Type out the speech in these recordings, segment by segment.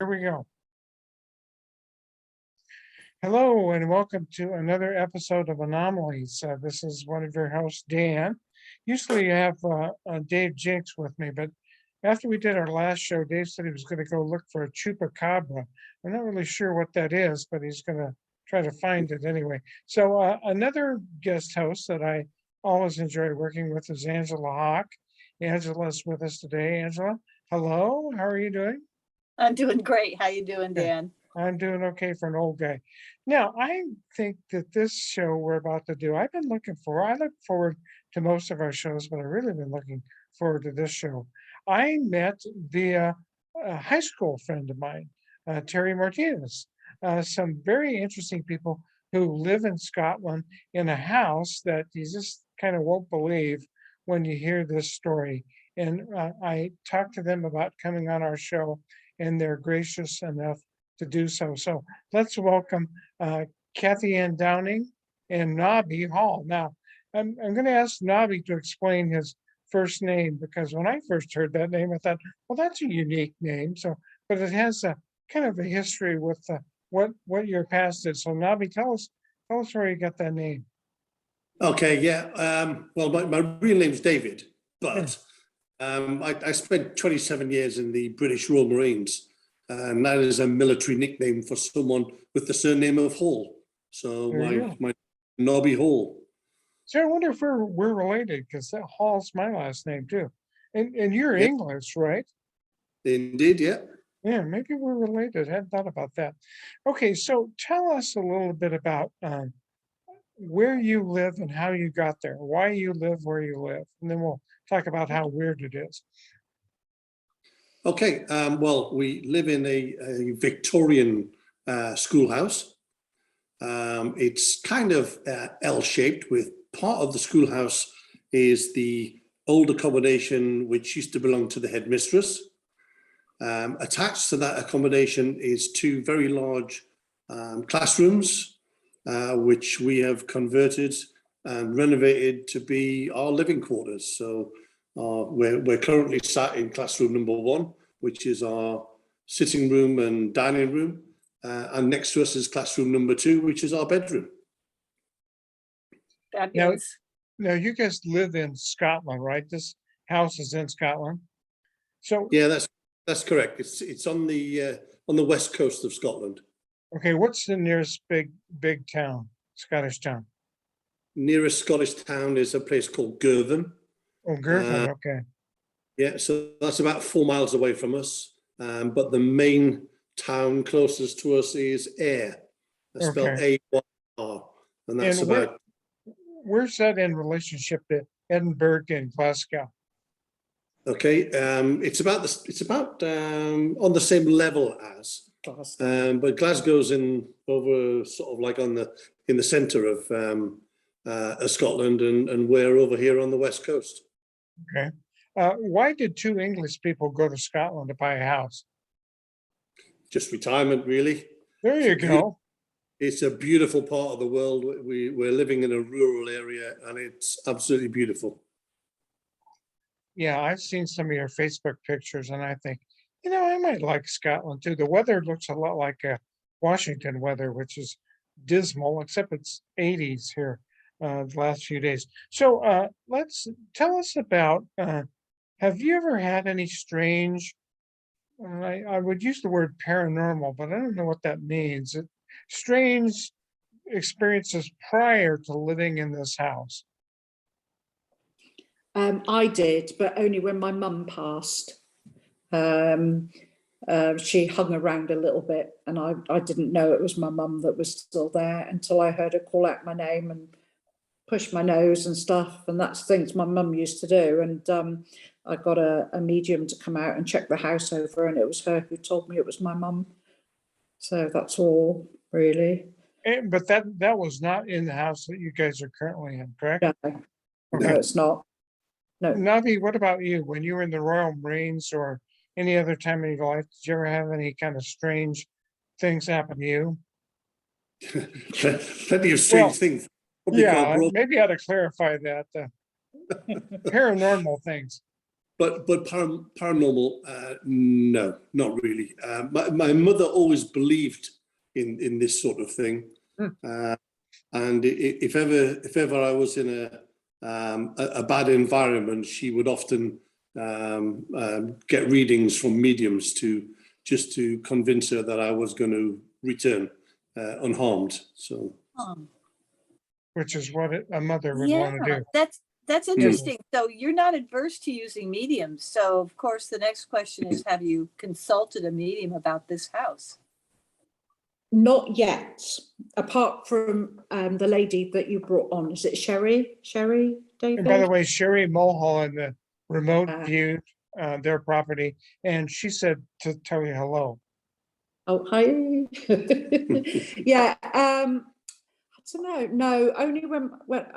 Here we go. Hello and welcome to another episode of Anomalies. This is one of your hosts, Dan. Usually I have Dave Jinks with me, but after we did our last show, Dave said he was going to go look for a chupacabra. I'm not really sure what that is, but he's going to try to find it anyway. So another guest host that I always enjoy working with is Angela Hock. Angela's with us today. Angela, hello. How are you doing? I'm doing great. How you doing, Dan? I'm doing okay for an old guy. Now, I think that this show we're about to do, I look forward to most of our shows, but I've really been looking forward to this show. I met via a high school friend of mine, Terry Martinez, some very interesting people who live in Scotland in a house that you just kind of won't believe when you hear this story. And I talked to them about coming on our show, and they're gracious enough to do so. So let's welcome Cathianne Downing and Nobby Hall. Now, I'm going to ask Nobby to explain his first name, because when I first heard that name, I thought, well, that's a unique name. So, but it has a kind of a history with what your past is. So Nobby, tell us where you got that name. Okay, yeah. Well, my real name's David, but I spent 27 years in the British Royal Marines, and that is a military nickname for someone with the surname of Hall. So my Nobby Hall. So I wonder if we're related, because that Hall's my last name too. And you're Yep. English, right? Indeed, yeah. Yeah, maybe we're related. I hadn't thought about that. Okay, so tell us a little bit about where you live and how you got there, why you live where you live, and then we'll talk about how weird it is. Okay, well, we live in a Victorian schoolhouse. It's kind of L-shaped, with part of the schoolhouse is the old accommodation which used to belong to the headmistress. Attached to that accommodation is two very large classrooms, which we have converted and renovated to be our living quarters. So we're currently sat in classroom number 1, which is our sitting room and dining room. And next to us is classroom number 2, which is our bedroom. Fabulous. Now you guys live in Scotland, right? This house is in Scotland. So Yeah, that's correct. It's on the west coast of Scotland. okay, what's the nearest big town, Scottish town? Nearest Scottish town is a place called Girvan. Oh, Girvan, okay. Yeah, so that's about 4 miles away from us. But the main town closest to us is Ayr. That's spelled A-Y-R, and that's about. Where's that in relationship to Edinburgh and Glasgow? Okay, it's about on the same level as, but Glasgow's over sort of like in the centre of Scotland, and we're over here on the west coast. Okay, why did two English people go to Scotland to buy a house? Just retirement, really. There you go. It's a beautiful part of the world. We're living in a rural area, and it's absolutely beautiful. Yeah, I've seen some of your Facebook pictures, and I think, I might like Scotland too. The weather looks a lot like Washington weather, which is dismal, except it's 80s here the last few days. So let's tell us about, have you ever had any strange, I would use the word paranormal, but I don't know what that means. Strange experiences prior to living in this house? I did, but only when my mum passed. She hung around a little bit, and I didn't know it was my mum that was still there until I heard her call out my name and push my nose and stuff. And that's things my mum used to do. And I got a medium to come out and check the house over, and it was her who told me it was my mum. So that's all, really. But that was not in the house that you guys are currently in, correct? No, Okay. no, it's not. No. Navi, what about you? When you were in the Royal Marines or any other time in your life, did you ever have any kind of strange things happen to you? Plenty of strange things. Yeah, maybe I ought to clarify that. Paranormal things. but paranormal, no, not really. My mother always believed in this sort of thing, and if ever I was in a bad environment, she would often get readings from mediums just to convince her that I was going to return unharmed. So, which is what a mother would want to Yeah, do. that's interesting. So you're not adverse to using mediums. So of course, the next question is, have you consulted a medium about this house? Not yet, apart from the lady that you brought on. Is it Sherry? Sherry, David? And by the way, Sherry Mulholland, the remote Uh, viewed their property, and she said to tell you hello. Oh, hi. Yeah, I don't know. No, only when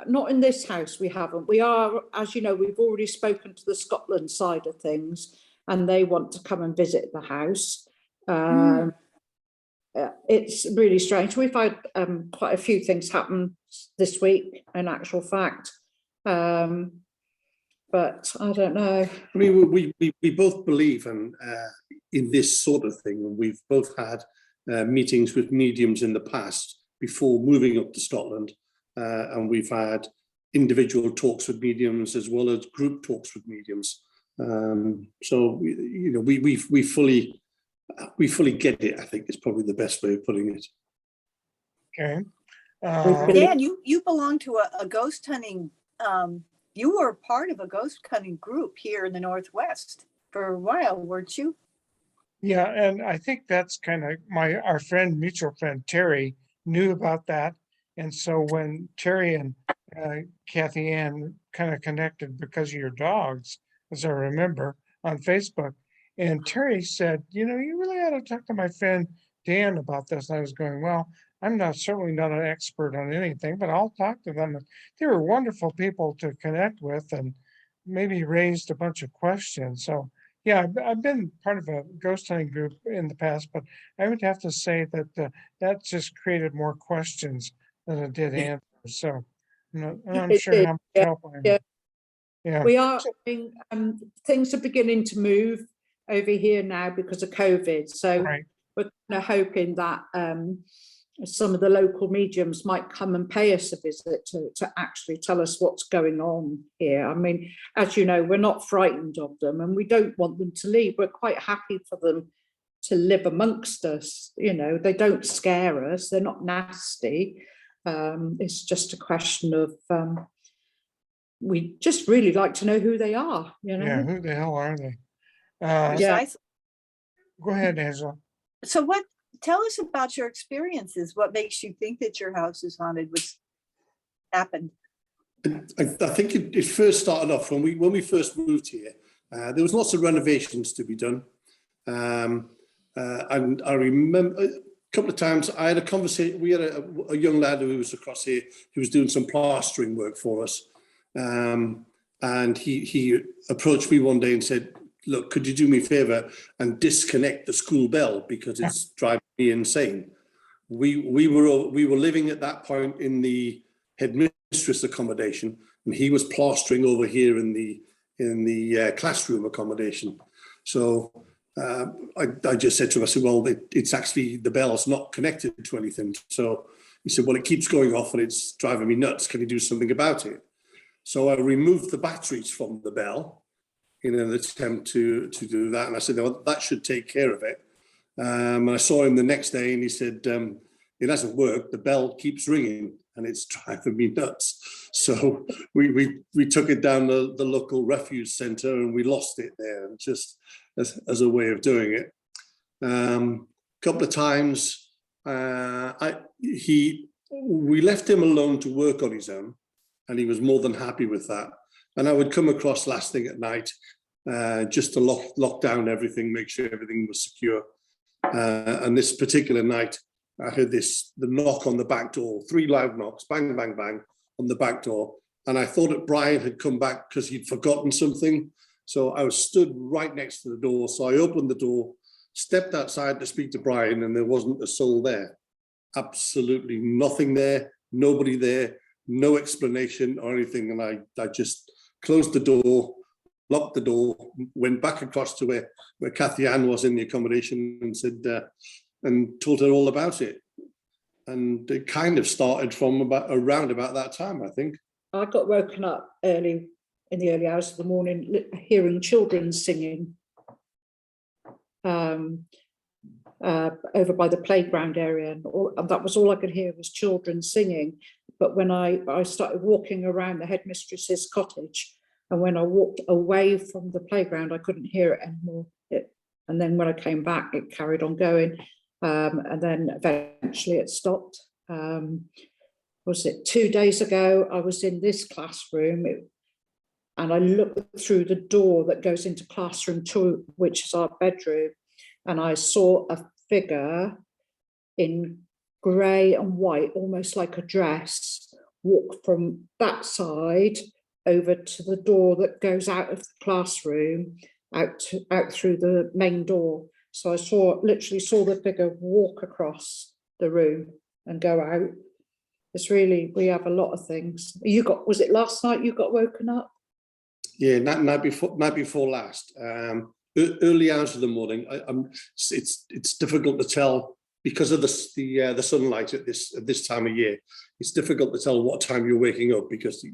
not in this house we haven't. We are, as you know, we've already spoken to the Scotland side of things, and they want to come and visit the house. It's really strange. We've had quite a few things happen this week, in actual fact. But I don't know. I mean, we both believe in this sort of thing, and we've both had meetings with mediums in the past before moving up to Scotland, and we've had individual talks with mediums as well as group talks with mediums. So you know, we fully get it. I think is probably the best way of putting it. Okay. Dan, you belong to a ghost hunting. You were part of a ghost hunting group here in the Northwest for a while, weren't you? Yeah, and I think that's kind of our mutual friend Terry knew about that. And so when Terry and Cathianne kind of connected because of your dogs, as I remember, on Facebook, and Terry said, you know, you really ought to talk to my friend Dan about this. And I was going, well, I'm certainly not an expert on anything, but I'll talk to them. They were wonderful people to connect with and maybe raised a bunch of questions. So yeah, I've been part of a ghost hunting group in the past, but I would have to say that that just created more questions than it did answers. So I'm It sure did, how much yeah, help I am. yeah. Yeah. We are having, things are beginning to move over here now because of COVID. So Right. we're kind of hoping that some of the local mediums might come and pay us a visit to actually tell us what's going on here. I mean, as you know, we're not frightened of them and we don't want them to leave. We're quite happy for them to live amongst us. You know, they don't scare us. They're not nasty. It's just a question of we just really like to know who they are, you know? Yeah, who the hell are they? Yeah. Go ahead, Angela. So tell us about your experiences. What makes you think that your house is haunted? What's happened? I think it first started off when we first moved here. There was lots of renovations to be done, and I remember a couple of times I had a conversation. We had a young lad who was across here who was doing some plastering work for us, and he approached me one day and said, "Look, could you do me a favor and disconnect the school bell because it's driving me insane?" We were living at that point in the headmistress accommodation, and he was plastering over here in the classroom accommodation. So I just said to him, I said, "Well, it's actually the bell's not connected to anything." So he said, "Well, it keeps going off and it's driving me nuts. Can you do something about it?" So I removed the batteries from the bell in an attempt to do that. And I said, "No, that should take care of it." And I saw him the next day and he said, "It hasn't worked. The bell keeps ringing and it's driving me nuts." So we took it down the local refuge centre and we lost it there, just as a way of doing it. A couple of times, we left him alone to work on his own, and he was more than happy with that. And I would come across last thing at night, just to lock down everything, make sure everything was secure. And this particular night, I heard the knock on the back door, 3 loud knocks, bang, bang, bang, on the back door. And I thought that Brian had come back because he'd forgotten something. So I was stood right next to the door. So I opened the door, stepped outside to speak to Brian, and there wasn't a soul there. Absolutely nothing there, nobody there, no explanation or anything. And I just closed the door, locked the door, went back across to where Cathianne was in the accommodation and said, and told her all about it. And it kind of started from around about that time, I think. I got woken up in the early hours of the morning, hearing children singing over by the playground area, and that was all I could hear was children singing. But when I started walking around the headmistress's cottage, and when I walked away from the playground, I couldn't hear it anymore. And then when I came back, it carried on going, and then eventually it stopped. Was it 2 days ago? I was in this classroom, and I looked through the door that goes into classroom 2, which is our bedroom, and I saw a figure in grey and white, almost like a dress, walk from that side over to the door that goes out of the classroom, out through the main door. So I literally saw the figure walk across the room and go out. It's really, we have a lot of things. Was it last night you got woken up? Yeah, night before last. Early hours of the morning. It's difficult to tell because of the sunlight at this time of year. It's difficult to tell what time you're waking up because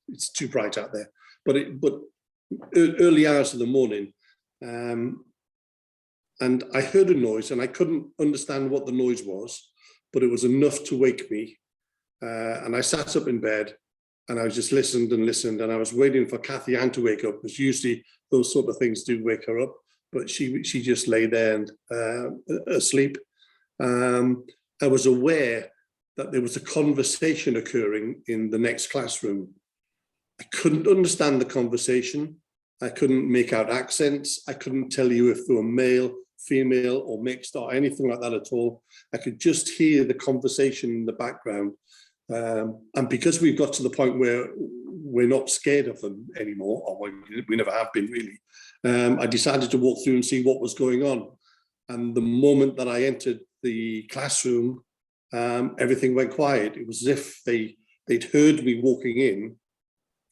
it's too bright out there. But early hours of the morning, and I heard a noise, and I couldn't understand what the noise was, but it was enough to wake me. And I sat up in bed, and I just listened and listened, and I was waiting for Cathianne to wake up, because usually those sort of things do wake her up, but she just lay there and asleep. I was aware that there was a conversation occurring in the next classroom. I couldn't understand the conversation. I couldn't make out accents. I couldn't tell you if they were male, female, or mixed, or anything like that at all. I could just hear the conversation in the background. And because we've got to the point where we're not scared of them anymore, or we never have been really, I decided to walk through and see what was going on. And the moment that I entered the classroom, everything went quiet. It was as if they'd heard me walking in,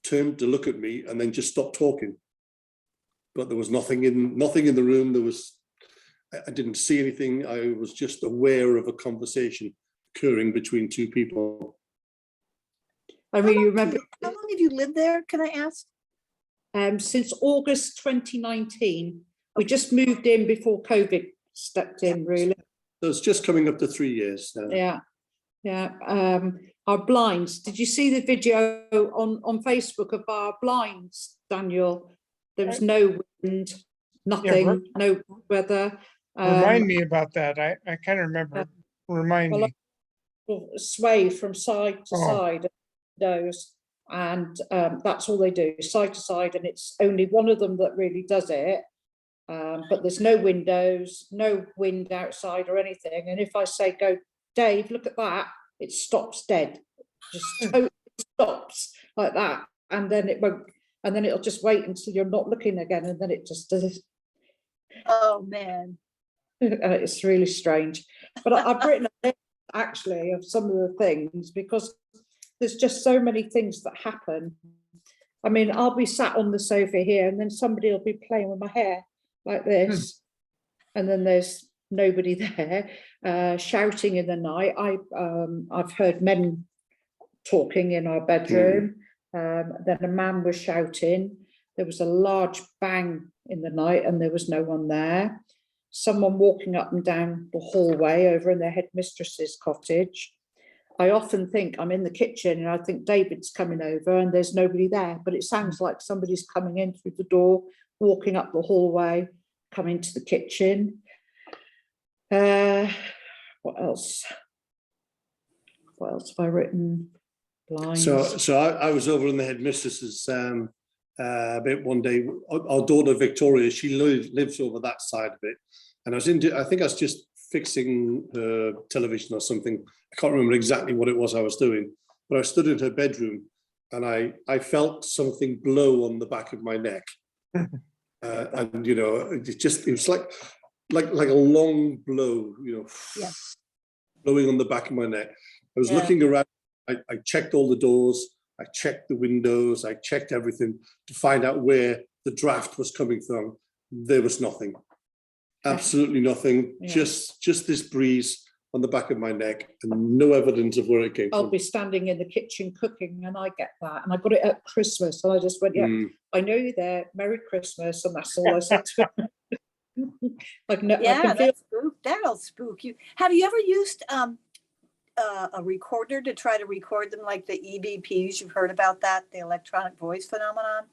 turned to look at me, and then just stopped talking. But there was nothing in the room. I didn't see anything. I was just aware of a conversation occurring between two people. I mean, you remember. How long have you lived there, can I ask? Since August 2019. We just moved in before COVID stepped in, really. So it's just coming up to 3 years now. Yeah. Our blinds. Did you see the video on Facebook of our blinds, Daniel? There was no wind, nothing, no weather. Remind me about that. I kind of remember. Remind me. Sway from side to side, those, and that's all they do, side to side, and it's only one of them that really does it. But there's no windows, no wind outside or anything. And if I say, go, Dave, look at that, it stops dead. Just totally stops like that. And then it won't, and then it'll just wait until you're not looking again. And then it just does. Oh, man. It's really strange. But I've written a list, actually, of some of the things, because there's just so many things that happen. I mean, I'll be sat on the sofa here, and then somebody will be playing with my hair like this, and then there's nobody there, shouting in the night. I've heard men talking in our bedroom. Then a man was shouting. There was a large bang in the night, and there was no one there. Someone walking up and down the hallway over in their headmistress's cottage. I often think I'm in the kitchen and I think David's coming over and there's nobody there, but it sounds like somebody's coming in through the door, walking up the hallway, coming to the kitchen. What else? What else have I written? Blinds. So I was over in the headmistress's bit one day. Our daughter Victoria, she lives over that side of it, and I think I was just fixing her television or something. I can't remember exactly what it was I was doing, but I stood in her bedroom and I felt something blow on the back of my neck. And you know, it was like a long blow, you know, blowing on the back of my neck. I was looking around. I checked all the doors, I checked the windows, I checked everything to find out where the draft was coming from, there was nothing. Absolutely nothing. Yeah. Just this breeze on the back of my neck and no evidence of where it came I'll from. be standing in the kitchen cooking and I get that. And I got it at Christmas and I just went, yeah, I know you're there. Merry Christmas. And that's all I said to him. I can feel that'll spook you. Have you ever used a recorder to try to record them, like the EVPs? You've heard about that, the electronic voice phenomenon?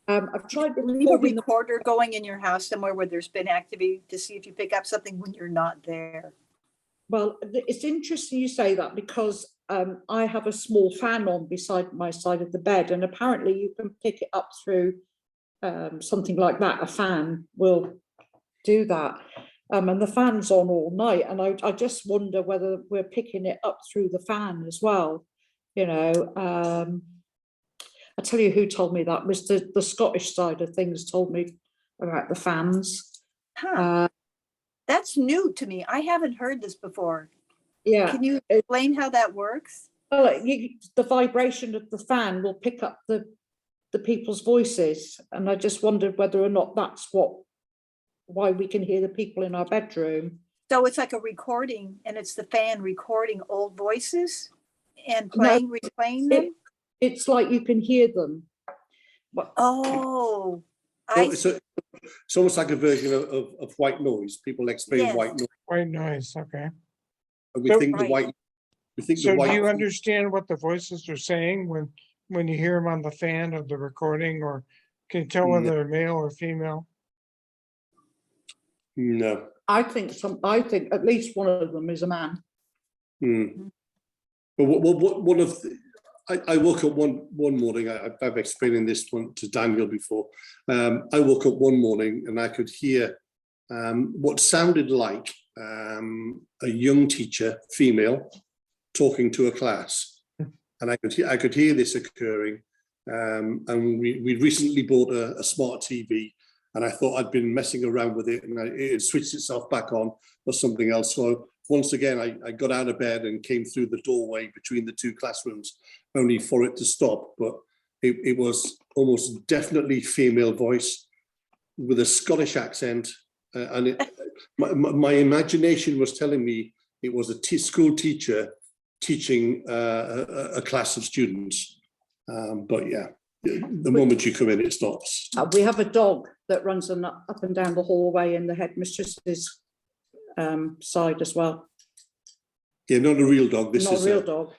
I've tried Leave a recorder going in your house somewhere where there's been activity to see if you pick up something when you're not there. Well, it's interesting you say that because I have a small fan on beside my side of the bed, and apparently you can pick it up through something like that. A fan will do that. And the fan's on all night. And I just wonder whether we're picking it up through the fan as well. You know, I tell you who told me that was the Scottish side of things told me about the fans. That's new to me. I haven't heard this before. Yeah. Can you explain how that works? Well, the vibration of the fan will pick up the people's voices. And I just wondered whether or not that's why we can hear the people in our bedroom. So it's like a recording, and it's the fan recording old voices and replaying them? It's like you can hear them. Oh, it's almost like a version of white noise. People explain white noise. White noise, okay. And we think the white. So do you understand what the voices are saying when you hear them on the fan of the recording, or can you tell whether they're male or female? No. I think at least one of them is a man. But one of I woke up one morning. I've explained this one to Daniel before. I woke up one morning and I could hear what sounded like a young teacher, female, talking to a class, and I could hear this occurring. And we recently bought a smart TV, and I thought I'd been messing around with it, and it switched itself back on or something else. So once again, I got out of bed and came through the doorway between the two classrooms, only for it to stop. But it was almost definitely female voice with a Scottish accent, and my imagination was telling me it was a school teacher teaching a class of students. But yeah, the moment you come in, it stops. We have a dog that runs up and down the hallway in the headmistress's side as well. Yeah, not a real dog. This is a real dog.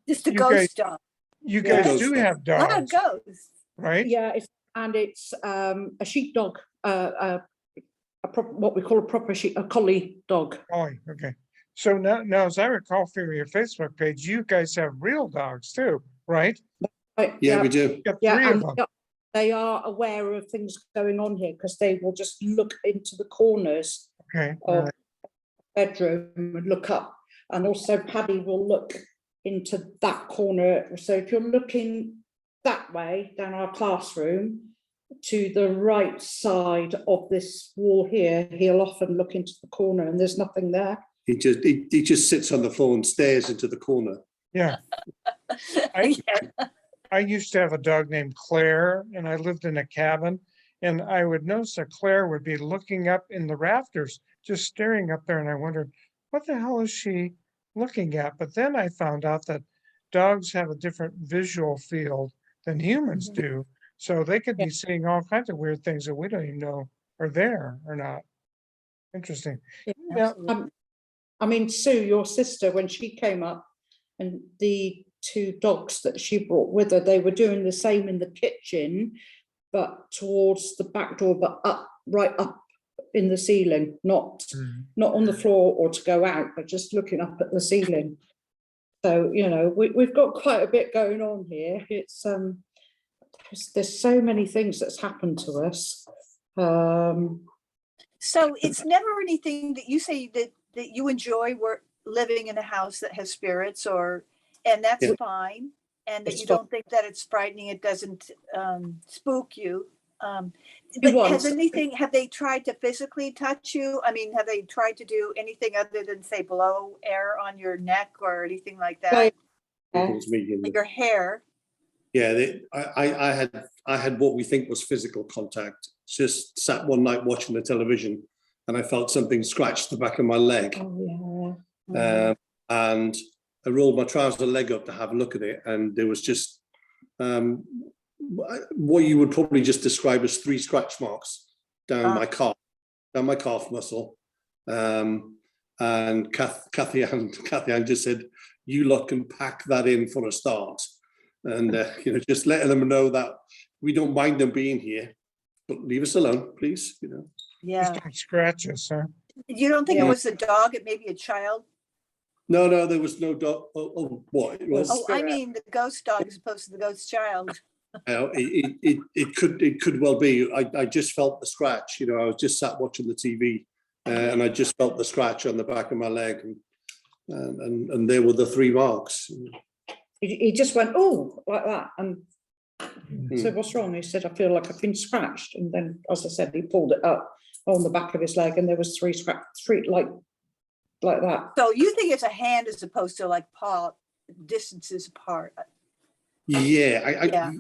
Just a ghost dog. You guys do have dogs. A lot of ghosts, right? Yeah, it's a sheepdog, what we call a collie dog. Oh, okay. So now, as I recall from your Facebook page, you guys have real dogs too, right? Yeah, we do. Yeah, they are aware of things going on here because they will just look into the corners of the bedroom and look up. And also Paddy will look into that corner. So if you're looking that way down our classroom to the right side of this wall here, he'll often look into the corner and there's nothing there. He just sits on the floor and stares into the corner. Yeah. I used to have a dog named Claire, and I lived in a cabin, and I would notice that Claire would be looking up in the rafters, just staring up there, and I wondered, what the hell is she looking at? But then I found out that dogs have a different visual field than humans do, so they could be seeing all kinds of weird things that we don't even know are there or not. Interesting. Yeah, I mean, Sue, your sister, when she came up, and the two dogs that she brought with her, they were doing the same in the kitchen, but towards the back door, but right up in the ceiling, not on the floor or to go out, but just looking up at the ceiling. So, you know, we've got quite a bit going on here. It's there's so many things that's happened to us. So it's never anything that you say that you enjoy living in a house that has spirits, and that's fine, and that you don't think that it's frightening, it doesn't spook you. But have they tried to physically touch you? I mean, have they tried to do anything other than say blow air on your neck or anything like that? Your hair. Yeah, I had what we think was physical contact. Just sat one night watching the television, and I felt something scratch the back of my leg. Oh, yeah. And I rolled my trouser leg up to have a look at it, and there was just what you would probably just describe as 3 scratch marks down my calf muscle. And Cathianne just said, "You lot can pack that in for a start," and you know, just letting them know that we don't mind them being here, but leave us alone, please. You know. Yeah. Just don't scratch us, huh? You don't think it was a dog? It may be a child? No, there was no dog. Oh, what it was? Oh, I mean the ghost dog as opposed to the ghost child. It could well be. I just felt the scratch. You know, I was just sat watching the TV, and I just felt the scratch on the back of my leg, and there were the 3 marks. He just went, oh, like that, and said, "What's wrong?" He said, "I feel like I've been scratched." And then, as I said, he pulled it up on the back of his leg, and there was 3 like that. So you think it's a hand as opposed to like paw distances apart? Yeah,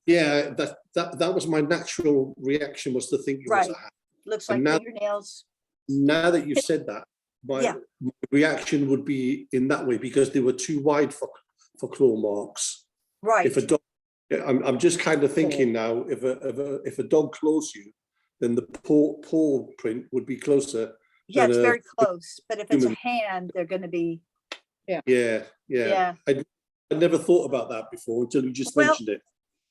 yeah. That was my natural reaction, was to think it was a hand. Looks like fingernails. Now that you've said that, my reaction would be in that way, because they were too wide for claw marks. Right. If a dog, I'm just kind of thinking now, if a dog claws you, then the paw print would be closer. Yeah, it's very close. But if it's a hand, they're going to be. Yeah. I never thought about that before until you just mentioned it.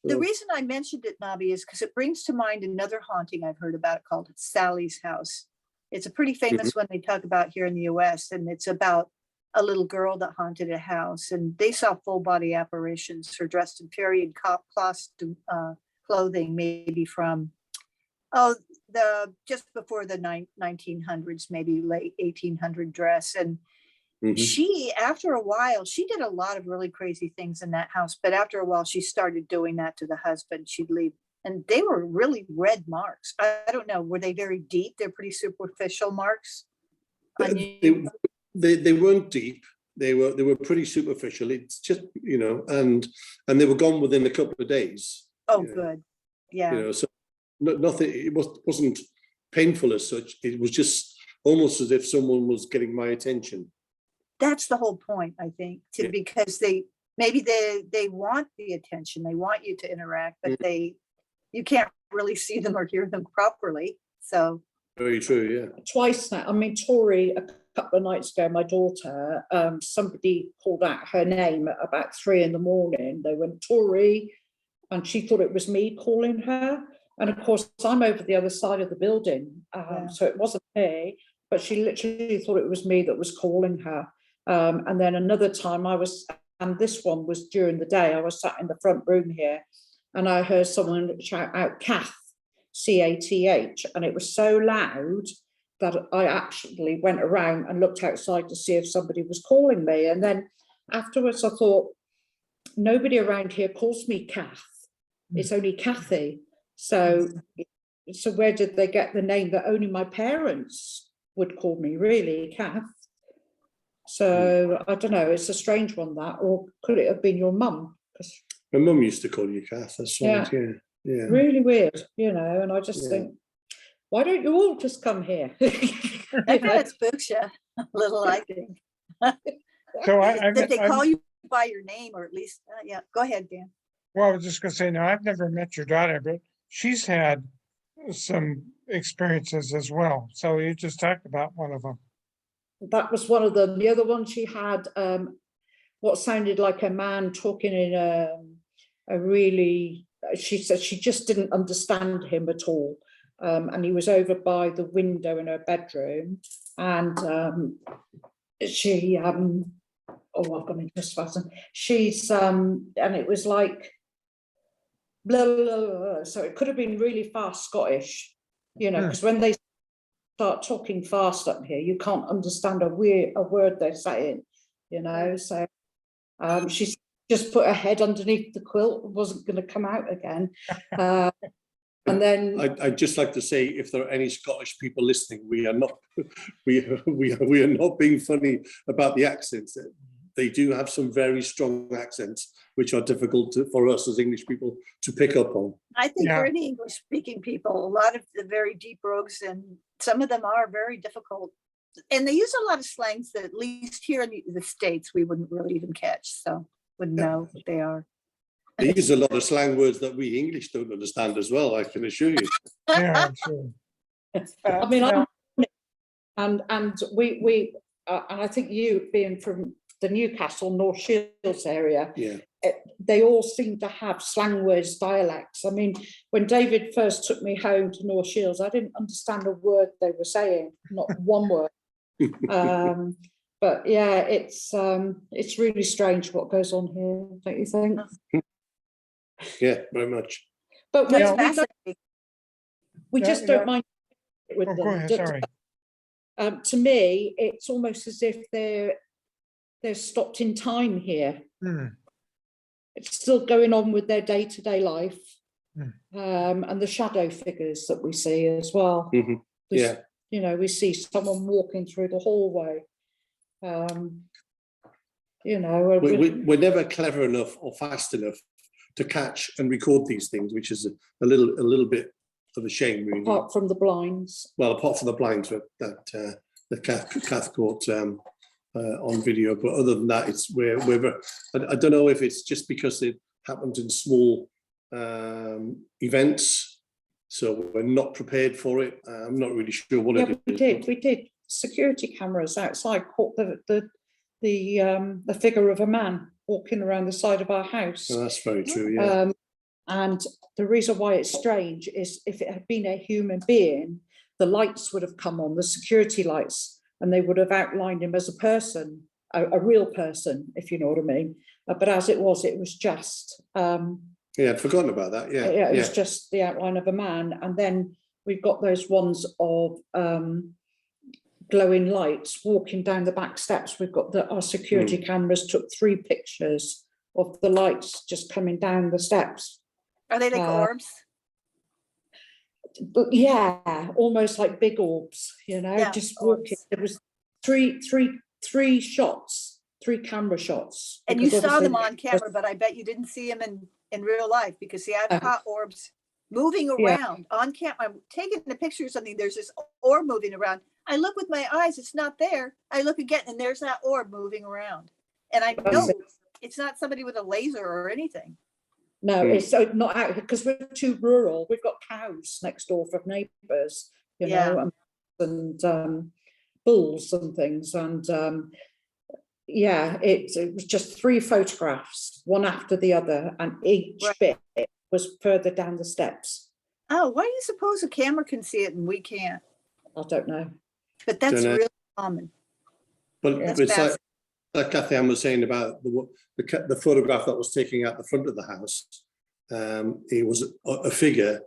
The reason I mentioned it, Nobby, is because it brings to mind another haunting I've heard about called Sally's House. It's a pretty famous one they talk about here in the US, and it's about a little girl that haunted a house, and they saw full body apparitions, her dressed in period costume clothing, maybe from just before the 1900s, maybe late 1800 dress. And she, after a while, she did a lot of really crazy things in that house, but after a while she started doing that to the husband. She'd leave, and they were really red marks. I don't know, were they very deep? They're pretty superficial marks. They weren't deep. They were pretty superficial. It's just, you know, and they were gone within a couple of days. Oh, good. Yeah. You know, so nothing. It wasn't painful as such. It was just almost as if someone was getting my attention. That's the whole point, I think, because they want the attention. They want you to interact, but you can't really see them or hear them properly. So very true. Yeah. Twice now. I mean, Tori, a couple of nights ago, my daughter, somebody called out her name at about 3 a.m. They went, "Tori," and she thought it was me calling her. And of course, I'm over the other side of the building, so it wasn't me, but she literally thought it was me that was calling her. And then another time and this one was during the day, I was sat in the front room here, and I heard someone shout out "Cath," C-A-T-H, and it was so loud that I actually went around and looked outside to see if somebody was calling me. And then afterwards I thought, nobody around here calls me Cath. It's only Cathy. So where did they get the name that only my parents would call me, really, Cath? So I don't know, it's a strange one, that, or could it have been your mum? My mum used to call you Cath. That's right. Yeah. Really weird, you know, and I just think, why don't you all just come here? I bet it spooks you a little, I think. So that they call you by your name, or at least, go ahead, Dan. Well, I was just gonna say, no, I've never met your daughter, but she's had some experiences as well. So you just talked about one of them. That was one of them. The other one, she had what sounded like a man talking in a really, she said she just didn't understand him at all. And he was over by the window in her bedroom, and she, I've gone into a spasm. She's, and it was like, blah, blah, blah, blah. So it could have been really fast Scottish, you know, because when they start talking fast up here, you can't understand a word they're saying, you know. So she's just put her head underneath the quilt, wasn't going to come out again. And then I'd just like to say, if there are any Scottish people listening, we are not we are not being funny about the accents. they do have some very strong accents, which are difficult for us as English people to pick up on. I think Yeah. for any English speaking people, a lot of the very deep brogues, and some of them are very difficult. And they use a lot of slangs that at least here in the States, we wouldn't really even catch. So wouldn't know what they are. They use a lot of slang words that we English don't understand as well, I can assure you. Yeah, I'm sure. I mean, Now- and we and I think you being from the Newcastle North Shields area, Yeah. they all seem to have slang words, dialects. I mean, when David first took me home to North Shields, I didn't understand a word they were saying, not one word. But yeah, it's really strange what goes on here, don't you think? Yeah, very much. But That's Yeah. fascinating. we Yeah, just don't yeah. mind with Oh, them. go ahead, sorry. To me, it's almost as if they're stopped in time here. Hmm. It's still going on with their day-to-day life, Hmm. and the shadow figures that we see as well. Mhm. There's- Yeah. you know, we see someone walking through the hallway. You know, We're never clever enough or fast enough to catch and record these things, which is a little bit of a shame, really. apart from the blinds. Well, apart from the blinds that Cath caught on video, but other than that, it's I don't know if it's just because it happened in small events, so we're not prepared for it. I'm not really sure what Yeah, it is. we did. Security cameras outside caught the figure of a man walking around the side of our house. Oh, that's very true. Yeah. And the reason why it's strange is if it had been a human being, the lights would have come on, the security lights, and they would have outlined him as a person, a real person, if you know what I mean. But as it was just. Yeah, I'd forgotten about that. Yeah. It was just the outline of a man. And then we've got those ones of glowing lights walking down the back steps. We've got our security cameras took 3 pictures of the lights just coming down the steps. Are they like orbs? But yeah, almost like big orbs, you know, Yeah, just walking. orbs. There was three shots, 3 camera shots. And you because saw them obviously- on camera, but I bet you didn't see them in real life, because see, I've caught orbs moving Yeah. around on camera. I'm taking a picture of something. There's this orb moving around. I look with my eyes, it's not there. I look again, and there's that orb moving around. And I know it's not somebody with a laser or anything. No, it's not out because we're too rural. We've got cows next door from neighbours, you know, and bulls and things. And yeah, it was just 3 photographs, one after the other, and each bit was further down the steps. Oh, why do you suppose a camera can see it and we can't? I don't know. But that's Don't know. really common. But That's it's like Cathianne was saying about the photograph that was taken at the front of the house. It was a figure,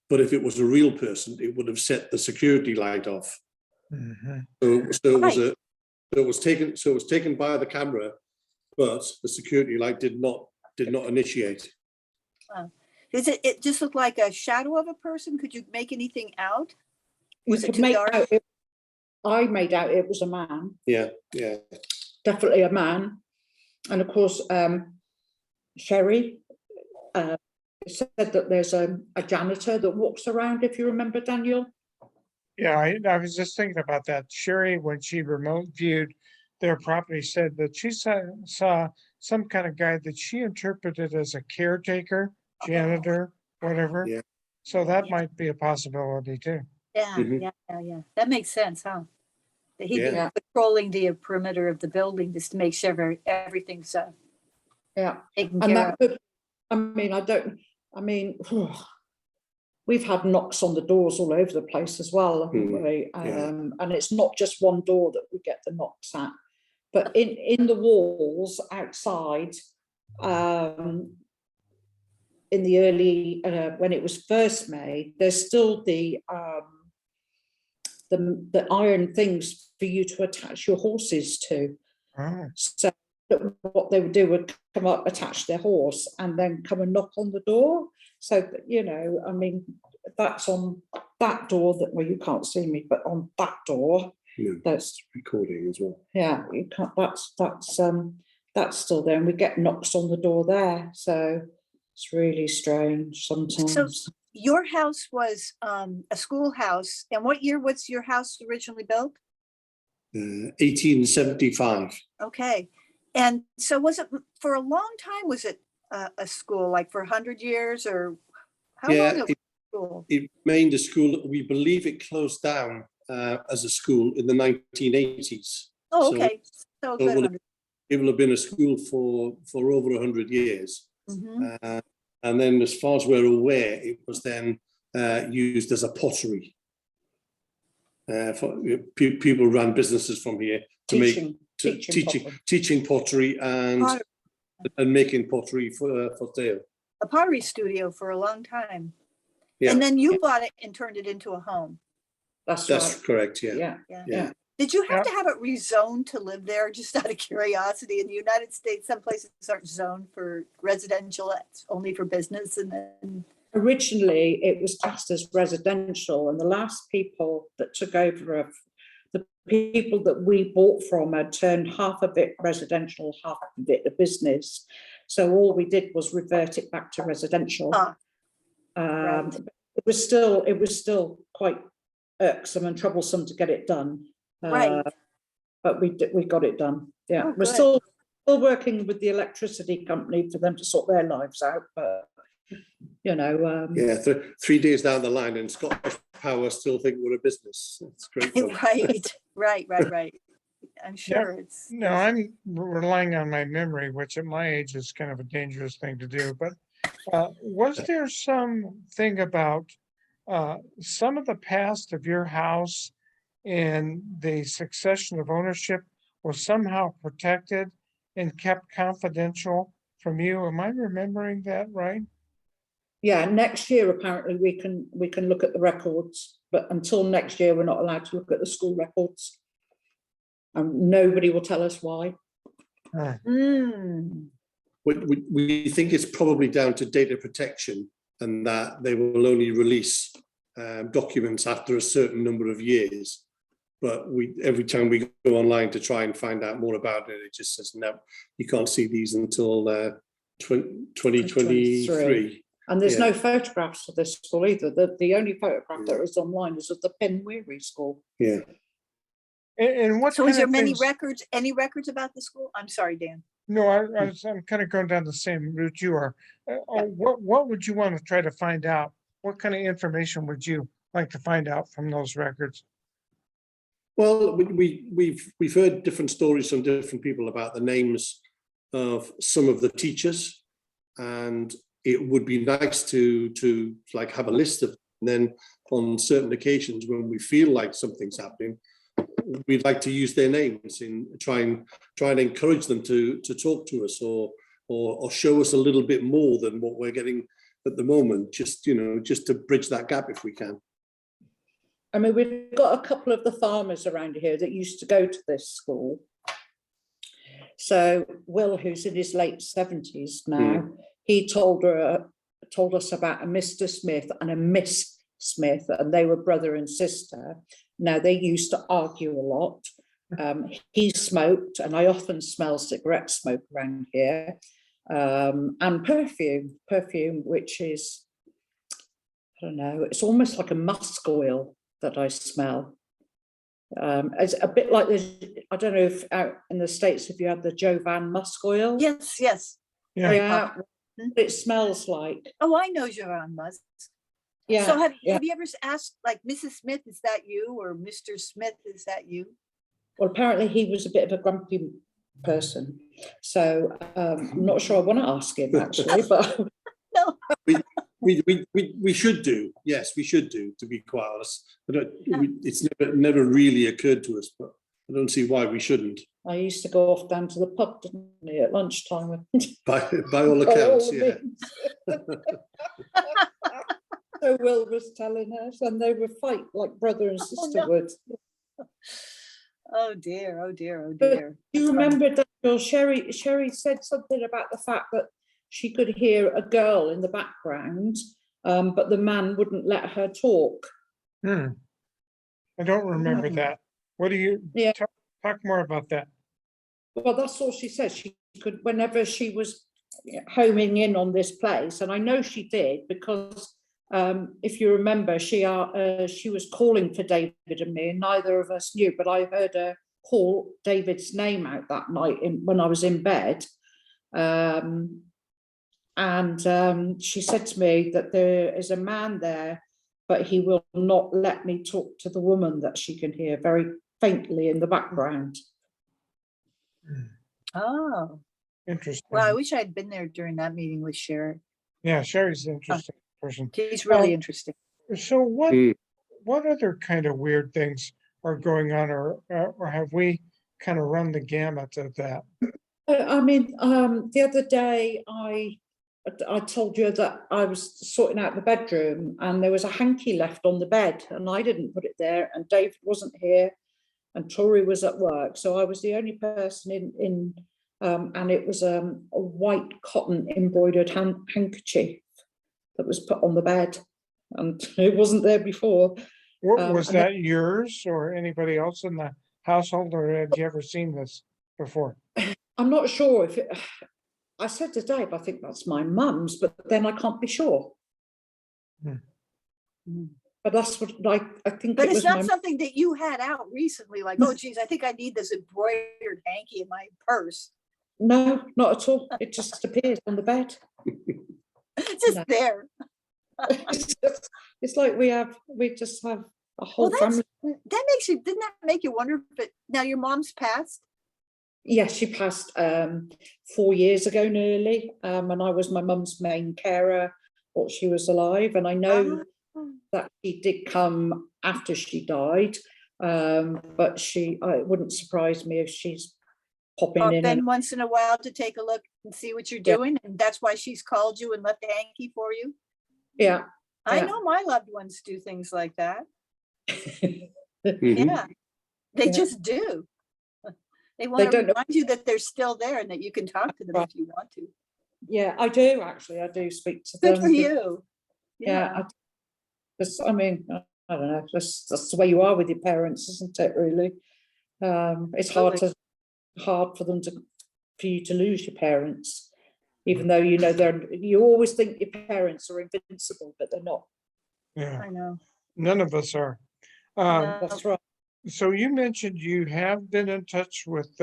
but if it was a real person, it would have set the security light off. Mhm. So it was taken by the camera, but the security light did not initiate. Does it just look like a shadow of a person? Could you make anything out? Was it could too make dark? out I made out it was a man, Yeah. definitely a man. And of course, Sherry said that there's a janitor that walks around, if you remember, Daniel. Yeah, I was just thinking about that. Sherry, when she remote viewed their property, said that she saw some kind of guy that she interpreted as a caretaker, janitor, whatever. Yeah. So that might be a possibility too. Yeah, Mhm. yeah. That makes sense, huh? That he'd Yeah. be patrolling the perimeter of the building just to make sure everything's Yeah. taken And care of. that we've had knocks on the doors all over the place as well, haven't we? And it's not just one door that we get the knocks at, but in the walls outside, in the early when it was first made, there's still the iron things for you to attach your horses to. Oh, So what they would do would come up, attach their horse, and then come and knock on the door. So that, you know, I mean, that's on that door that, well, you can't see me, but on that door, That's recording as well. yeah, you can't, that's still there, and we get knocks on the door there, so it's really strange sometimes. Your house was a schoolhouse, and what year was your house originally built? 1875. Okay, and so was it for a long time? Was it a school, like for 100 years, or how long was it school? It remained a school. We believe it closed down as a school in the 1980s. Oh, okay. So it will have been a school for over 100 years. And then, as far as we're aware, it was then used as a pottery. People ran businesses from here to teaching pottery and making pottery for sale. A pottery studio for a long time. Yeah. And then you bought it and turned it into a home. That's right. Correct. Yeah. Did you have to have it rezoned to live there? Just out of curiosity, in the United States, some places aren't zoned for residential, it's only for business. And then originally it was classed as residential, and the last people that took over, the people that we bought from, had turned half of it residential, half of it a business. So all we did was revert it back to residential. Right. It was still quite irksome and troublesome to get it done. Right. But we got it done. Yeah. Oh, we're still working with the electricity company for them to sort their lives out, but you know. 3 days down the line and Scottish Power still think we're a business. It's great. Right. I'm sure it's. No, I'm relying on my memory, which at my age is kind of a dangerous thing to do. But was there something about some of the past of your house and the succession of ownership was somehow protected and kept confidential from you? Am I remembering that right? Yeah, next year apparently we can look at the records, but until next year we're not allowed to look at the school records, and nobody will tell us why. We think it's probably down to data protection, and that they will only release documents after a certain number of years. But every time we go online to try and find out more about it, it just says, no, you can't see these until 2023. And there's no photographs of this school either. The only photograph that is online is of the Pinweary school. Yeah. And what? So is there any records about the school? I'm sorry, Dan. No, I'm kind of going down the same route you are. What would you want to try to find out? What kind of information would you like to find out from those records? Well, we've heard different stories from different people about the names of some of the teachers, and it would be nice to like have a list of them. And then on certain occasions when we feel like something's happening, we'd like to use their names and try and encourage them to talk to us or show us a little bit more than what we're getting at the moment, just to bridge that gap if we can. I mean, we've got a couple of the farmers around here that used to go to this school. So Will, who's in his late 70s now, he told us about a Mr. Smith and a Miss Smith, and they were brother and sister. Now, they used to argue a lot. He smoked, and I often smell cigarette smoke around here, and perfume, which is, I don't know, it's almost like a musk oil that I smell. It's a bit like this. I don't know if out in the States, if you had the Jovan musk oil. Yes. Yeah, it smells like. Oh, I know Jovan musk. Yeah. So have you ever asked, like, Mrs. Smith, is that you? Or Mr. Smith, is that you? Well, apparently he was a bit of a grumpy person. So I'm not sure I want to ask him actually, but no. We should do. Yes, we should do, to be quite honest. It's never really occurred to us, but I don't see why we shouldn't. I used to go off down to the pub, didn't I, at lunchtime? By all accounts, yeah. So Will was telling us, and they would fight like brother and sister would. Oh dear. But you remember that girl, Sherry said something about the fact that she could hear a girl in the background, but the man wouldn't let her talk. I don't remember that. What do you, Yeah. talk more about that? Well, that's all she said. She could, whenever she was homing in on this place, and I know she did because if you remember, she was calling for David and me, and neither of us knew. But I heard her call David's name out that night when I was in bed, and she said to me that there is a man there, but he will not let me talk to the woman that she can hear very faintly in the background. Oh, Interesting. well, I wish I'd been there during that meeting with Sherry. Yeah, Sherry's an interesting person. She's really Um, interesting. So Mm. what other kind of weird things are going on, or have we kind of run the gamut of that? I mean, the other day I told you that I was sorting out the bedroom and there was a hanky left on the bed and I didn't put it there, and David wasn't here and Tori was at work, so I was the only person in and it was a white cotton embroidered handkerchief that was put on the bed, and it wasn't there before. Was and that yours or anybody else in the household, or had you ever seen this before? I'm not sure if it, I said to Dave, I think that's my mum's, but then I can't be sure. But that's what I think. But it it's was not my something that you had out recently, like, oh geez, I think I need this embroidered hanky in my purse. No, not at all. It just appears on the bed. It's just No. there. It's like we just have a whole Well, family. that makes you, didn't that make you wonder, but now your mom's passed? Yes, she passed 4 years ago nearly, and I was my mum's main carer while she was alive. And I know that she did come after she died, but it wouldn't surprise me if she's popping in. Then And once in a while to take a look and see what you're Yeah. doing, and that's why she's called you and left a hanky for you. yeah, I Yeah. know my loved ones do things like that. Mhm. Yeah, they Yeah. just do. They want to don't know- remind you that they're still there and that you can talk to them Right. if you want to. yeah, I do actually. I do speak to Good them. for you. Yeah, I mean, I don't know. That's the way you are with your parents, isn't it? Really, it's hard for them for you to lose your parents, even though you know you always think your parents are invincible, but they're not. Yeah, I know. none of us are. No. That's right. So you mentioned you have been in touch with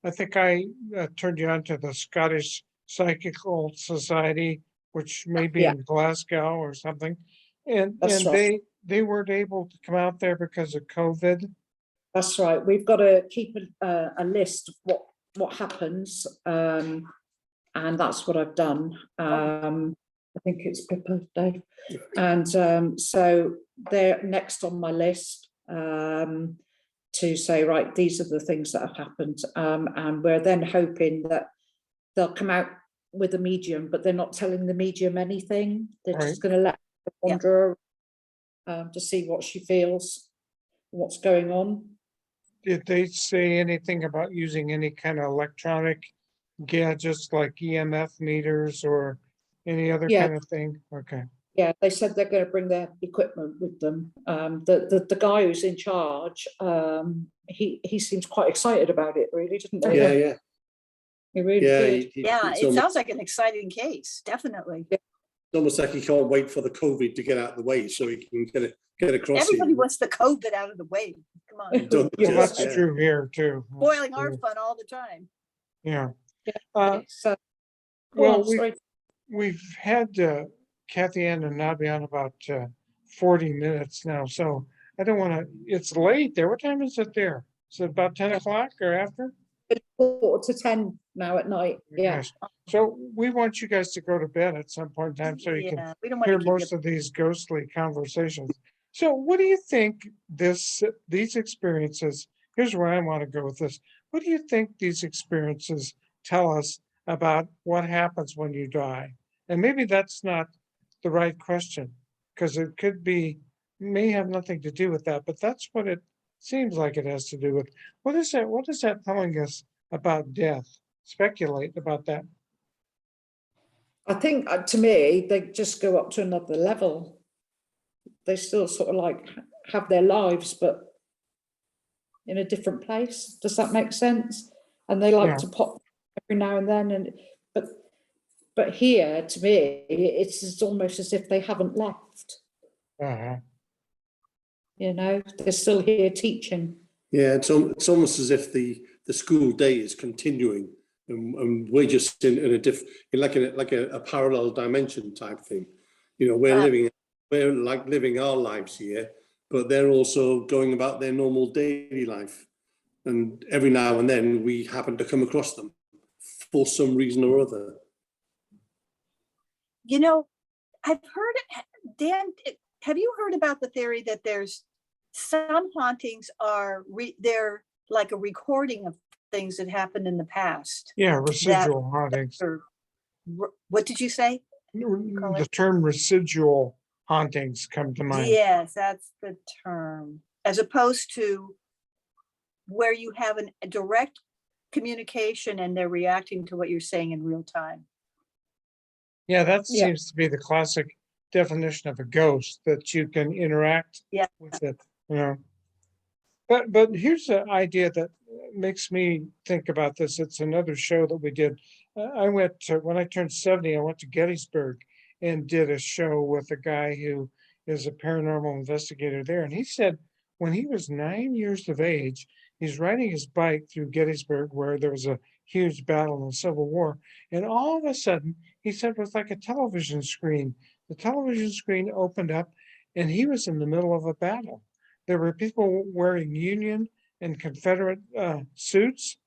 I think I turned you on to the Scottish Psychical Society, which may be Yeah. in Glasgow or something. And That's right. they weren't able to come out there because of COVID. That's right. We've got to keep a list of what happens, and that's what I've done. I think it's my birthday, and so they're next on my list to say, right, these are the things that have happened, and we're then hoping that they'll come out with a medium, but they're not telling the medium anything. They're Right. just going to let her wander to see what she feels, what's going on. Did they say anything about using any kind of electronic gadgets like EMF meters or any other Yeah. kind of thing? Okay. Yeah, they said they're going to bring their equipment with them. The guy who's in charge, he seems quite excited about it, really, didn't he? Yeah. He really Yeah. did. Yeah, It's it almost, sounds like an exciting case, definitely. it's almost like he can't wait for the COVID to get out of the way so he can get across. Everybody here. wants the COVID out of the way. Come on, Don't Yeah, Well, just- that's yeah. true here too. spoiling our Yeah. fun all the time. Yeah. Yeah. So, Well, sorry. we've had Cathianne and Nobby on about 40 minutes now, so I don't want to, it's late there. What time is it there? Is it about 10 o'clock or after? It's 9:45 now at night. Yeah. Yes. So we want you guys to go to bed at some point in time so you can Yeah, we don't want hear to keep most you. of these ghostly conversations. So what do you think these experiences, here's where I want to go with this. What do you think these experiences tell us about what happens when you die? And maybe that's not the right question, because it may have nothing to do with that, but that's what it seems like it has to do with. What is that telling us about death? Speculate about that. I think to me, they just go up to another level. They still sort of like have their lives, but in a different place. Does that make sense? And they like Yeah. to pop every now and then. And but here, to me, it's almost as if they haven't left. Uh-huh. You know, they're still here teaching. Yeah, it's almost as if the school day is continuing, and we're just in a like a parallel dimension type thing. You know, we're like living our lives here, but they're also going about their normal daily life. And every now and then we happen to come across them for some reason or other. You know, I've heard, Dan, have you heard about the theory that there's some hauntings they're like a recording of things that happened in the past? Yeah, residual hauntings. What did you say? The term residual hauntings come to mind. Yes, that's the term. As opposed to where you have a direct communication and they're reacting to what you're saying in real time. Yeah, that Yeah. seems to be the classic definition of a ghost, that you can interact Yeah. with it, you know. But here's an idea that makes me think about this. It's another show that we did. I went to, when I turned 70, I went to Gettysburg and did a show with a guy who is a paranormal investigator there. And he said when he was 9 years of age, he's riding his bike through Gettysburg where there was a huge battle in the Civil War. And all of a sudden, he said it was like a television screen. The television screen opened up and he was in the middle of a battle. There were people wearing Union and Confederate suits.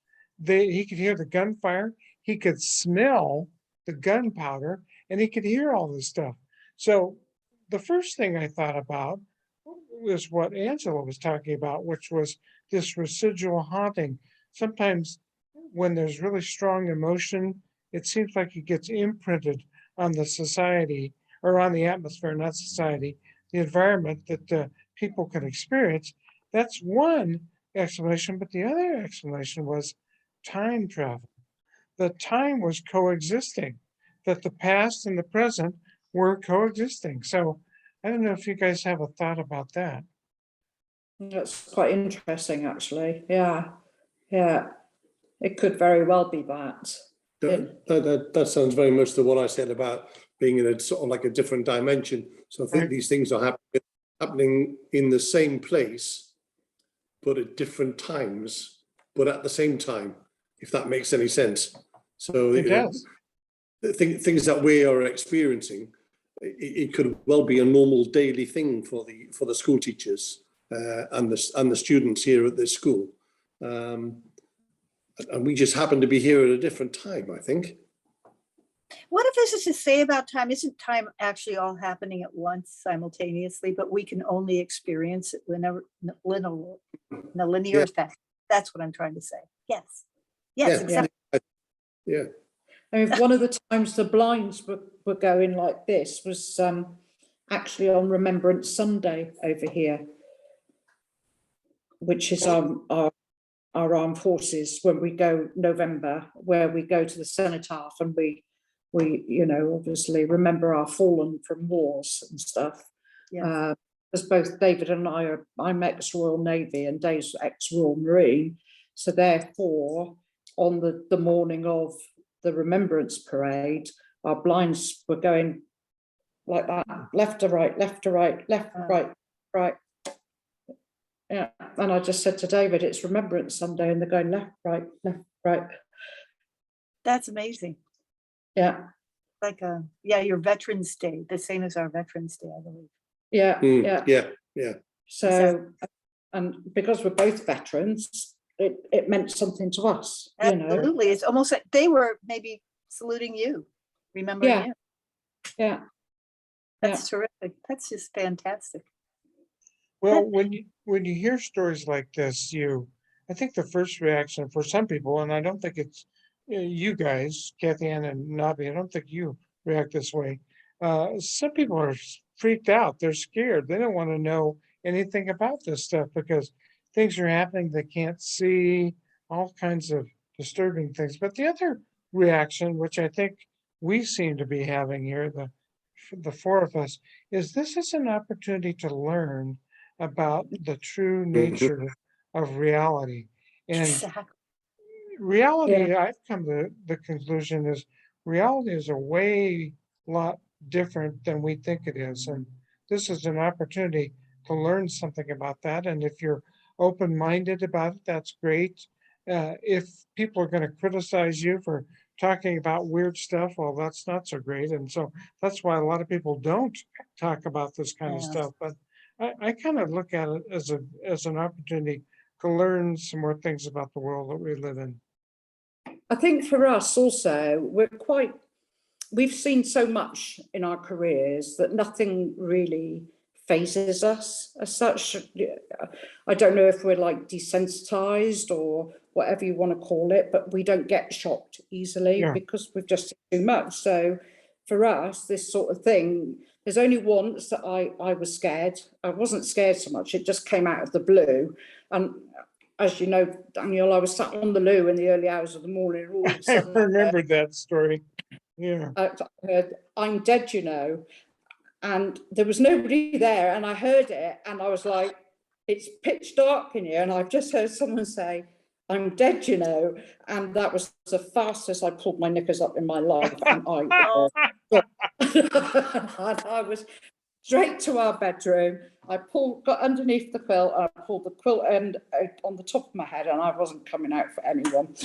He could hear the gunfire. He could smell the gunpowder, and he could hear all this stuff. So the first thing I thought about was what Angela was talking about, which was this residual haunting. Sometimes when there's really strong emotion, it seems like it gets imprinted on the society, or on the atmosphere, not society, the environment that people can experience. That's one explanation, but the other explanation was time travel. The time was coexisting, that the past and the present were coexisting. So I don't know if you guys have a thought about that. That's quite interesting, actually. Yeah, yeah. It could very well be that. That sounds very much to what I said about being in a sort of like a different dimension. So I think Right. these things are happening in the same place, but at different times, but at the same time, if that makes any sense. So It does. the things that we are experiencing, it could well be a normal daily thing for the school teachers and the students here at this school. And we just happen to be here at a different time, I think. What if this is to say about time? Isn't time actually all happening at once simultaneously, but we can only experience it in a linear fashion? That's what I'm trying to say. Yes. Yes, Yeah. exactly. Yeah. I mean, one of the times the blinds were going like this was actually on Remembrance Sunday over here, which is our armed forces, when we go November, where we go to the cenotaph and we you know, obviously remember our fallen from wars and stuff. Yeah. Because both David and I'm ex-Royal Navy and Dave's ex-Royal Marine, so therefore on the morning of the Remembrance Parade, our blinds were going like that, left to right, left to right, left, right, right. Yeah, and I just said to David, it's Remembrance Sunday, and they're going left, right, left, right. That's amazing. Yeah. Like your Veterans Day, the same as our Veterans Day, I believe. Yeah, Yeah. So, and because we're both veterans, it meant something to us. Absolutely, it's almost like they were maybe saluting you, remembering you. Yeah. That's terrific. That's just fantastic. Well, when you hear stories like this, I think the first reaction for some people, and I don't think it's you guys, Cathianne and Nobby, I don't think you react this way. Some people are freaked out. They're scared. They don't want to know anything about this stuff because things are happening they can't see, all kinds of disturbing things. But the other reaction, which I think we seem to be having here, the four of us, is this is an opportunity to learn about the true nature of reality. And Exactly. reality, I've come to the conclusion is reality is a way lot different than we think it is. And this is an opportunity to learn something about that. And if you're open-minded about it, that's great. If people are going to criticize you for talking about weird stuff, well, that's not so great. And so that's why a lot of people don't talk about this kind of Yeah. stuff. But I kind of look at it as an opportunity to learn some more things about the world that we live in. I think for us also, we've seen so much in our careers that nothing really phases us as such. I don't know if we're like desensitized or whatever you want to call it, but we don't get shocked easily Yeah. because we've just seen too much. So for us, this sort of thing, there's only once that I was scared. I wasn't scared so much, it just came out of the blue. And as you know, Daniel, I was sat on the loo in the early hours of the morning, all of a I sudden remembered that story. Yeah. I heard, "I'm dead, you know," and there was nobody there, and I heard it, and I was like, it's pitch dark in here, and I've just heard someone say, "I'm dead, you know," and that was the fastest I pulled my knickers up in my life, and Oh, and I was straight to our bedroom. I got underneath the quilt, and I pulled the quilt end out on the top of my head, and I wasn't coming out for anyone.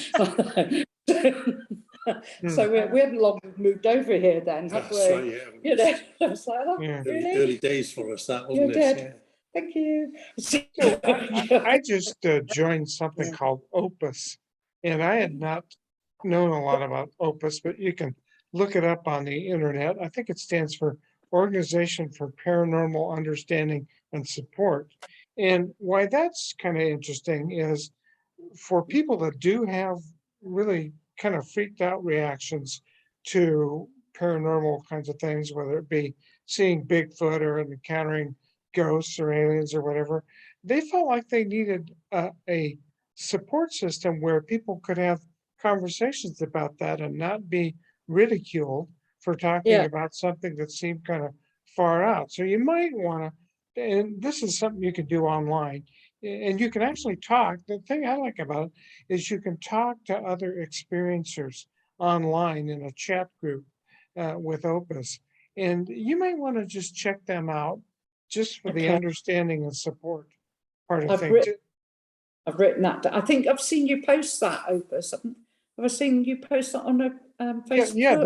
So we hadn't long moved over here then, have That's we? right, yeah. You know, I was like, oh, Yeah. really? Early days for us, that You're wasn't dead. it? Thank you. So I just joined something called Opus, and I had not known a lot about Opus, but you can look it up on the internet. I think it stands for Organization for Paranormal Understanding and Support. And why that's kind of interesting is for people that do have really kind of freaked out reactions to paranormal kinds of things, whether it be seeing Bigfoot or encountering ghosts or aliens or whatever, they felt like they needed a support system where people could have conversations about that and not be ridiculed for talking Yeah. about something that seemed kind of far out. So you might want to, and this is something you can do online, and you can actually talk. The thing I like about it is you can talk to other experiencers online in a chat group with Opus. And you might want to just check them out just for the Okay. understanding and support part of I've things. written that down. I think I've seen you post that, Opus. Have I seen you post that on a Facebook? Yeah,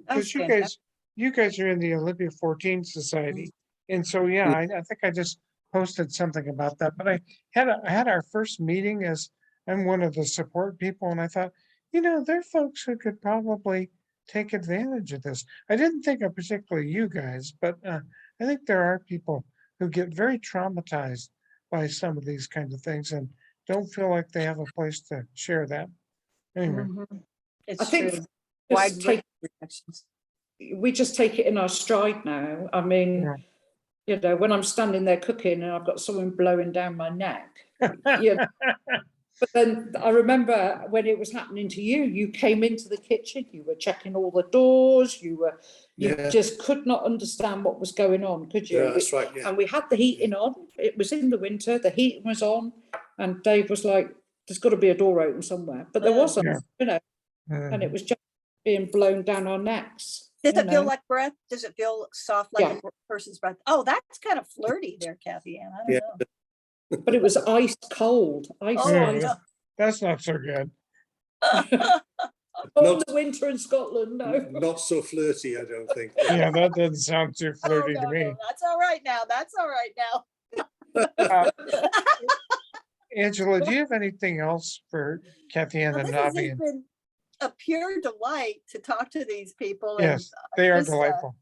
That's because fantastic. you guys are in the Olympia 14 Society. And so, yeah, I think I just posted something about that, but I had our first meeting as I'm one of the support people. And I thought, there are folks who could probably take advantage of this. I didn't think of particularly you guys, but I think there are people who get very traumatized by some of these kinds of things and don't feel like they have a place to share that. Anyway. Mhm. I It's think true. just Wide take, reactions. we just take it in our stride now. I mean, Yeah. you know, when I'm standing there cooking and I've got someone blowing down my neck, you know, but then I remember when it was happening to you, you came into the kitchen, you were checking all the doors, you Yeah. just could not understand what was going on, could you? Yeah, that's right, yeah. And we had the heating on. It was in the winter, the heating was on, and Dave was like, there's got to be a door open somewhere. But there wasn't, Yeah. you know, and it was just being blown down our necks. Does you it feel know. like breath? Does it feel soft like Yeah. a person's breath? Oh, that's kind of flirty there, Cathianne. I don't Yeah. know. But it was ice cold, ice, Oh, ice. no. That's not so good. Cold in the winter in Scotland, no. Not so flirty, I don't think. Yeah, that doesn't sound too Oh, flirty to no, me. no, that's all right now. That's all right now. Uh, Angela, do you have anything else for Cathianne Well, and this has Nobby? just been a pure delight to talk to these people. And Yes, they are just, delightful.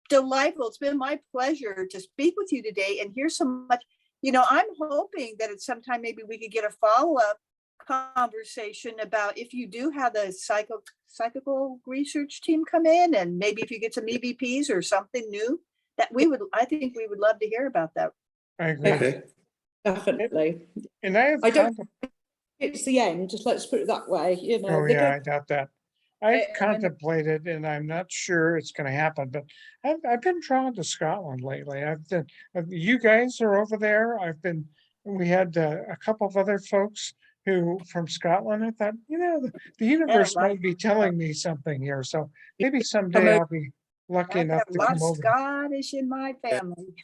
delightful. It's been my pleasure to speak with you today and hear so much. I'm hoping that at some time maybe we could get a follow-up conversation about if you do have the psychical research team come in, and maybe if you get some EVPs or something new that I think we would love to hear about that. I agree. Okay. Definitely. And I have I don't it's the end, just let's put it that way, you know. Oh, they yeah, go- I doubt that. I've And- contemplated, and I'm not sure it's gonna happen, but I've been drawn to Scotland lately. You guys are over there. I've been we had a couple of other folks who from Scotland. I thought, the universe right. might be telling me something here. So maybe someday I'll be lucky I enough have to a lot come of over. Scottish in my family.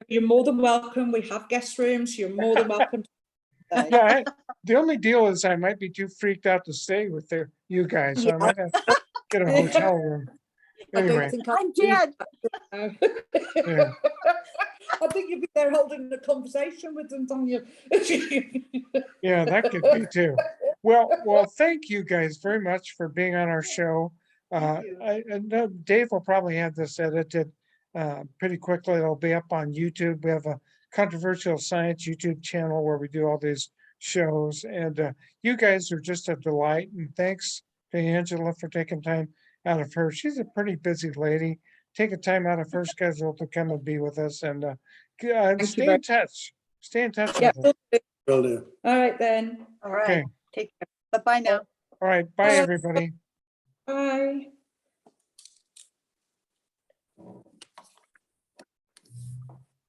You're more than welcome. We have guest rooms. You're more than welcome. Yeah, the only deal is I might be too freaked out to stay with you guys, so I might have to get a hotel room. I don't Anyway, think I'm dead. yeah. I think you'd be there holding a conversation with them, don't you? Yeah, that could be too. Well, thank you guys very much for being on our show. you. I know Dave will probably have this edited pretty quickly. It'll be up on YouTube. We have a controversial science YouTube channel where we do all these shows, and you guys are just a delight. And thanks to Angela for taking time out of her. She's a pretty busy lady. Taking time out of her schedule to come and be with us, and stay in touch. Stay in touch Yeah. with us. Will do. All right then. All right. Okay. Take care. Bye-bye now. All right. Bye, everybody. Bye.